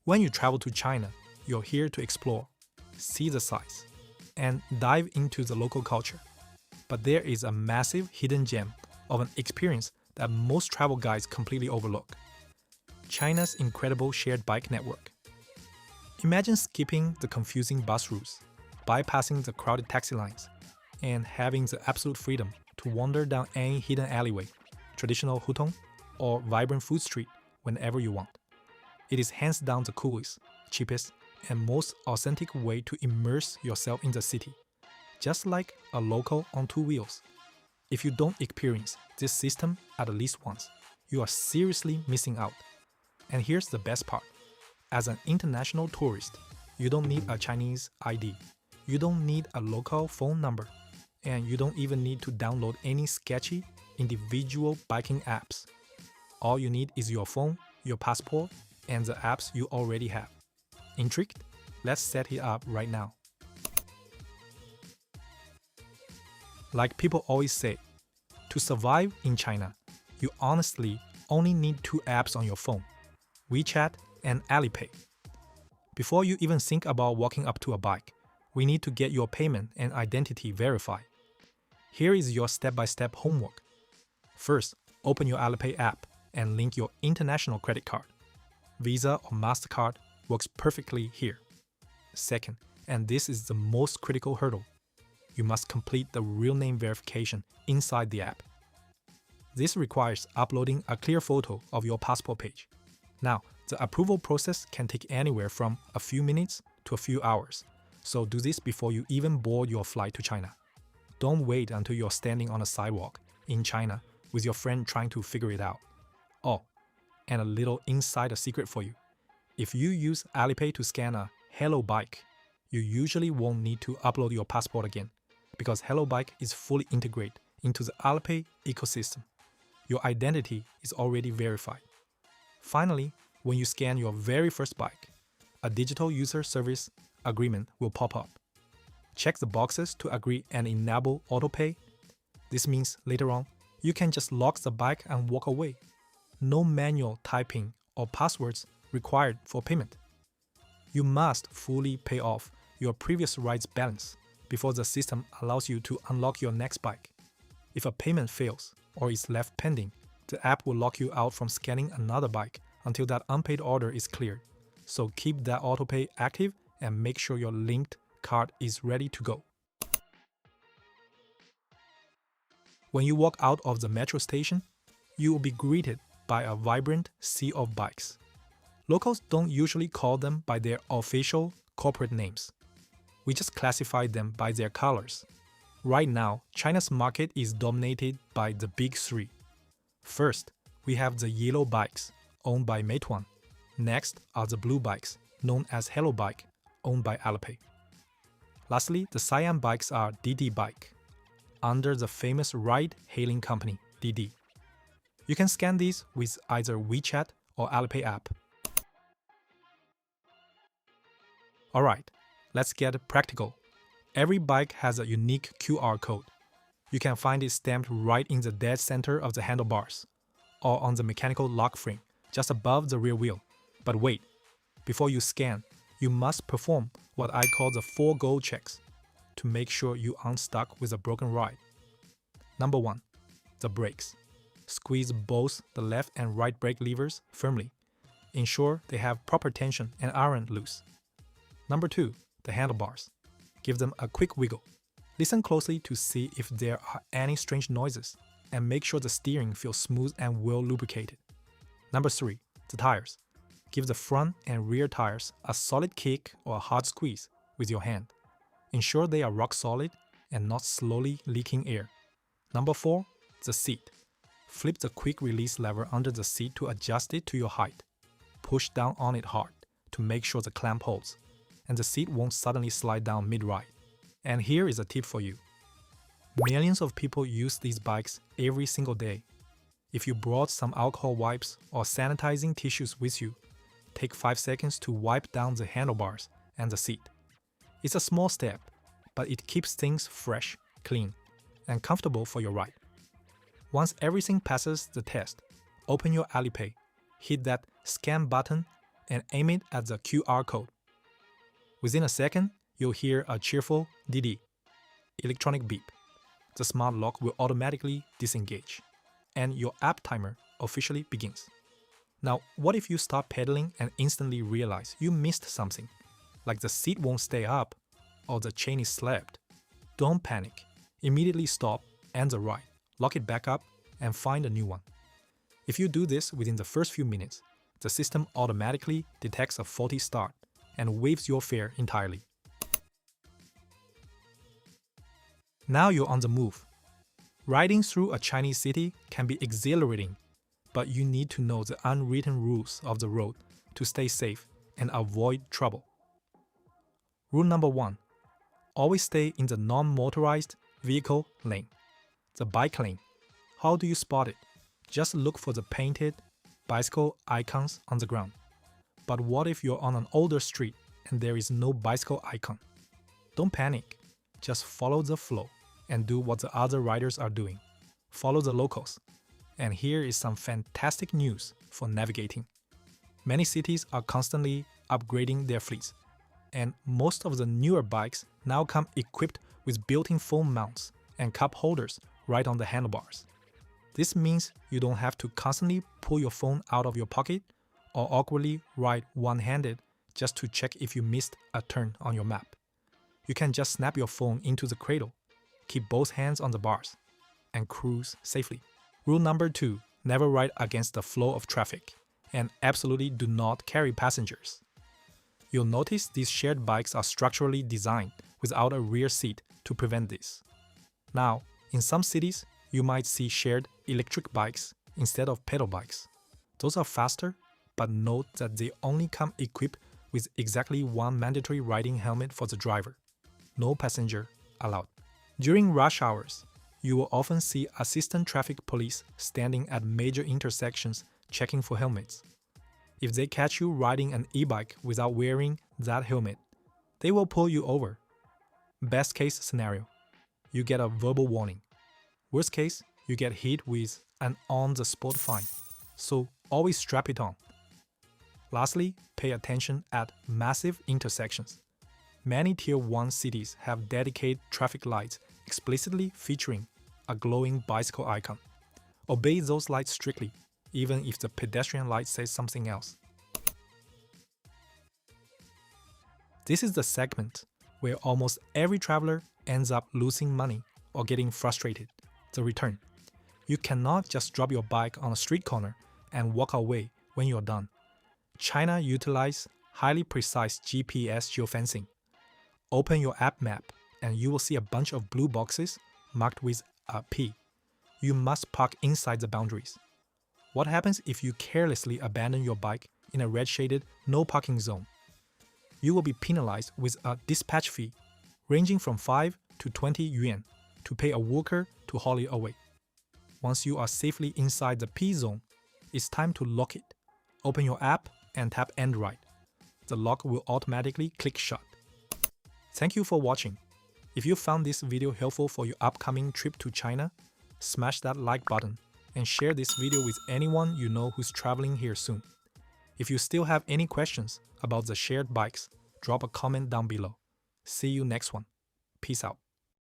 When you travel to China, you're here to explore, see the sights, and dive into the local culture. But there is a massive hidden gem of an experience that most travel guides completely overlook: China's incredible shared bike network. Imagine skipping the confusing bus routes, bypassing the crowded taxi lines, and having the absolute freedom to wander down any hidden alleyway, traditional hutong, or vibrant food street whenever you want. It is hands down the coolest, cheapest, and most authentic way to immerse yourself in the city, just like a local on two wheels. If you don't experience this system at least once, you are seriously missing out. And here's the best part. As an international tourist, you don't need a Chinese ID, you don't need a local phone number, and you don't even need to download any sketchy individual biking apps. All you need is your phone, your passport, and the apps you already have. Intrigued? Let's set it up right now. Like people always say, to survive in China, you honestly only need two apps on your phone: WeChat and Alipay. Before you even think about walking up to a bike, we need to get your payment and identity verified. Here is your step-by-step homework. First, open your Alipay app and link your international credit card. Visa or Mastercard works perfectly here. Second, and this is the most critical hurdle, you must complete the real name verification inside the app. This requires uploading a clear photo of your passport page. Now, the approval process can take anywhere from a few minutes to a few hours, so do this before you even board your flight to China. Don't wait until you're standing on a sidewalk in China with your friend trying to figure it out. Oh, and a little insider secret for you. If you use Alipay to scan a Hello Bike, you usually won't need to upload your passport again, because Hello Bike is fully integrated into the Alipay ecosystem. Your identity is already verified. Finally, when you scan your very first bike, a digital user service agreement will pop up. Check the boxes to agree and enable autopay. This means later on, you can just lock the bike and walk away. No manual typing or passwords required for payment. You must fully pay off your previous ride's balance before the system allows you to unlock your next bike. If a payment fails or is left pending, the app will lock you out from scanning another bike until that unpaid order is cleared. So keep that autopay active and make sure your linked card is ready to go. When you walk out of the metro station, you will be greeted by a vibrant sea of bikes. Locals don't usually call them by their official corporate names. We just classify them by their colors. Right now, China's market is dominated by the big three. First, we have the yellow bikes, owned by Meituan. Next are the blue bikes, known as Hello Bike, owned by Alipay. Lastly, the cyan bikes are DiDi Bike, under the famous ride-hailing company DiDi. You can scan these with either WeChat or Alipay app. Alright, let's get practical. Every bike has a unique QR code. You can find it stamped right in the dead center of the handlebars, or on the mechanical lock frame, just above the rear wheel. But wait, before you scan, you must perform what I call the 4 goal checks to make sure you aren't stuck with a broken ride. Number 1, the brakes. Squeeze both the left and right brake levers firmly. Ensure they have proper tension and aren't loose. Number 2, the handlebars. Give them a quick wiggle. Listen closely to see if there are any strange noises, and make sure the steering feels smooth and well lubricated. Number 3, the tires. Give the front and rear tires a solid kick or a hard squeeze with your hand. Ensure they are rock solid and not slowly leaking air. Number 4, the seat. Flip the quick release lever under the seat to adjust it to your height. Push down on it hard to make sure the clamp holds, and the seat won't suddenly slide down mid-ride. And here is a tip for you. Millions of people use these bikes every single day. If you brought some alcohol wipes or sanitizing tissues with you, take 5 seconds to wipe down the handlebars and the seat. It's a small step, but it keeps things fresh, clean, and comfortable for your ride. Once everything passes the test, open your Alipay, hit that scan button, and aim it at the QR code. Within a second, you'll hear a cheerful DiDi electronic beep. The smart lock will automatically disengage, and your app timer officially begins. Now, what if you start pedaling and instantly realize you missed something, like the seat won't stay up or the chain is slipped? Don't panic. Immediately stop, end the ride, lock it back up, and find a new one. If you do this within the first few minutes, the system automatically detects a faulty start and waives your fare entirely. Now you're on the move. Riding through a Chinese city can be exhilarating, but you need to know the unwritten rules of the road to stay safe and avoid trouble. Rule number 1. Always stay in the non-motorized vehicle lane, the bike lane. How do you spot it? Just look for the painted bicycle icons on the ground. But what if you're on an older street and there is no bicycle icon? Don't panic. Just follow the flow and do what the other riders are doing. Follow the locals. And here is some fantastic news for navigating. Many cities are constantly upgrading their fleets, and most of the newer bikes now come equipped with built-in phone mounts and cup holders right on the handlebars. This means you don't have to constantly pull your phone out of your pocket or awkwardly ride one-handed just to check if you missed a turn on your map. You can just snap your phone into the cradle, keep both hands on the bars, and cruise safely. Rule number 2, never ride against the flow of traffic, and absolutely do not carry passengers. You'll notice these shared bikes are structurally designed without a rear seat to prevent this. Now, in some cities, you might see shared electric bikes instead of pedal bikes. Those are faster, but note that they only come equipped with exactly one mandatory riding helmet for the driver. No passenger allowed. During rush hours, you will often see assistant traffic police standing at major intersections checking for helmets. If they catch you riding an e-bike without wearing that helmet, they will pull you over. Best case scenario, you get a verbal warning. Worst case, you get hit with an on-the-spot fine. So always strap it on. Lastly, pay attention at massive intersections. Many Tier 1 cities have dedicated traffic lights explicitly featuring a glowing bicycle icon. Obey those lights strictly, even if the pedestrian light says something else. This is the segment where almost every traveler ends up losing money or getting frustrated, the return. You cannot just drop your bike on a street corner and walk away when you're done. China utilizes highly precise GPS geofencing. Open your app map and you will see a bunch of blue boxes marked with a P. You must park inside the boundaries. What happens if you carelessly abandon your bike in a red-shaded no parking zone? You will be penalized with a dispatch fee ranging from 5 to 20 yuan to pay a worker to haul it away. Once you are safely inside the P zone, it's time to lock it. Open your app and tap End Ride. The lock will automatically click shut. Thank you for watching. If you found this video helpful for your upcoming trip to China, smash that like button and share this video with anyone you know who's traveling here soon. If you still have any questions about the shared bikes, drop a comment down below. See you next one. Peace out.